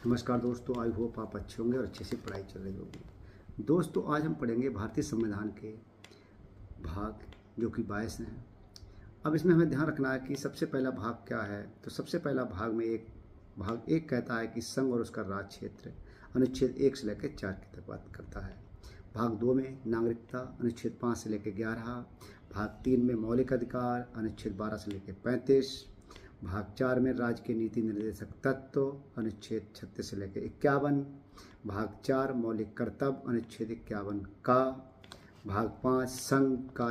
नमस्कार दोस्तों, I hope आप अच्छे होंगे और अच्छे से पढ़ाई चल रही होगी। दोस्तों, आज हम पढ़ेंगे भारतीय संविधान के भाग जो कि 22 हैं। अब इसमें हमें ध्यान रखना है कि सबसे पहला भाग क्या है। तो सबसे पहला भाग एक कहता है कि संघ और उसका राज क्षेत्र अनुच्छेद 1 से लेकर 4 की तक बात करता है। भाग 2 में नागरिकता अनुच्छेद 5 से लेकर 11। भाग 3 में मौलिक अधिकार अनुच्छेद 12 से लेकर 35। भाग 4 में राज्य के नीति निर्देशक तत्व अनुच्छेद 36 से लेकर 51। भाग 4 मौलिक कर्तव्य अनुच्छेद 51 का। भाग 5 संघ का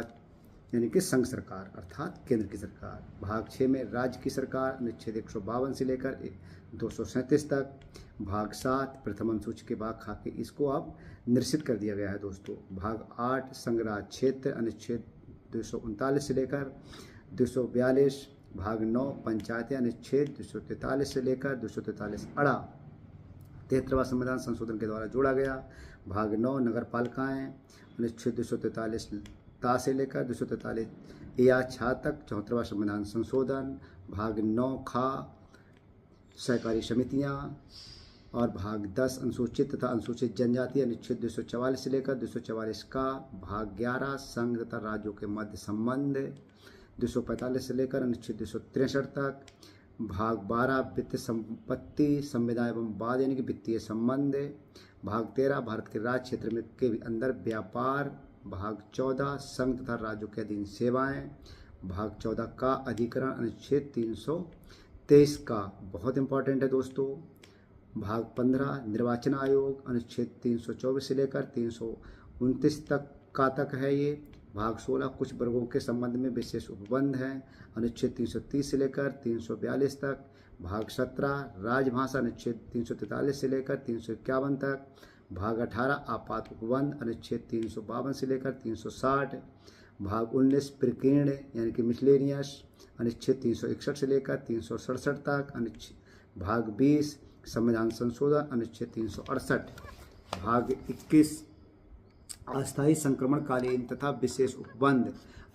यानी कि संघ सरकार अर्थात केंद्र की सरकार। भाग 6 में राज्य की सरकार अनुच्छेद 152 से लेकर 237 तक। भाग 7 प्रथम अनुसूची के भाग खा के इसको अब निश्चित कर दिया गया है दोस्तों। भाग 8 संघ राज क्षेत्र अनुच्छेद 239 से लेकर 242। भाग 9 पंचायतें अनुच्छेद 243 से लेकर 243 अड़ा 73वां संविधान संशोधन के द्वारा जोड़ा गया। भाग 9 नगर पालिकाएँ अनुच्छेद 243 ता से लेकर 243 या छा तक 74वां संविधान संशोधन। भाग 9 खा सहकारी समितियाँ और भाग 10 अनुसूचित तथा अनुसूचित जनजाति अनुच्छेद 244 से लेकर 244 का। भाग 11 संघ तथा राज्यों के मध्य संबंध 245 से लेकर अनुच्छेद 263 तक। भाग 12 वित्त संपत्ति संविदा एवं बाद यानी कि वित्तीय संबंध। भाग 13 भारत के राज्य क्षेत्र में के अंदर व्यापार। भाग 14 संघ तथा राज्यों के अधीन सेवाएं। भाग 14 का अधिकरण अनुच्छेद 323 का बहुत इंपॉर्टेंट है दोस्तों। भाग 15 निर्वाचन आयोग अनुच्छेद 324 से लेकर 329 तक है ये। भाग 16 कुछ वर्गों के संबंध में विशेष उपबंध है अनुच्छेद 330 से लेकर 342 तक। भाग 17 राजभाषा अनुच्छेद 343 से लेकर 351 तक। भाग 18 आपात उपबंध अनुच्छेद 352 से लेकर 360। भाग 19 प्रकीर्ण यानी कि मिसलेनियस अनुच्छेद 361 से लेकर 367 तक। भाग 20 संविधान संशोधन अनुच्छेद 368। भाग 21 अस्थायी संक्रमणकालीन तथा विशेष उपबंध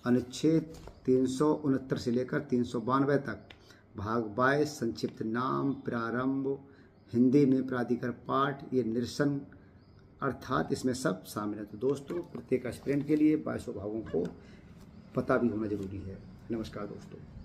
अनुच्छेद 369 से लेकर 392 तक। भाग 22 संक्षिप्त नाम प्रारंभ हिंदी में प्राधिकार पाठ ये निरसन अर्थात इसमें सब शामिल है। तो दोस्तों, प्रत्येक एस्पिरेंट के लिए 22 भागों को पता भी होना जरूरी है। नमस्कार दोस्तों।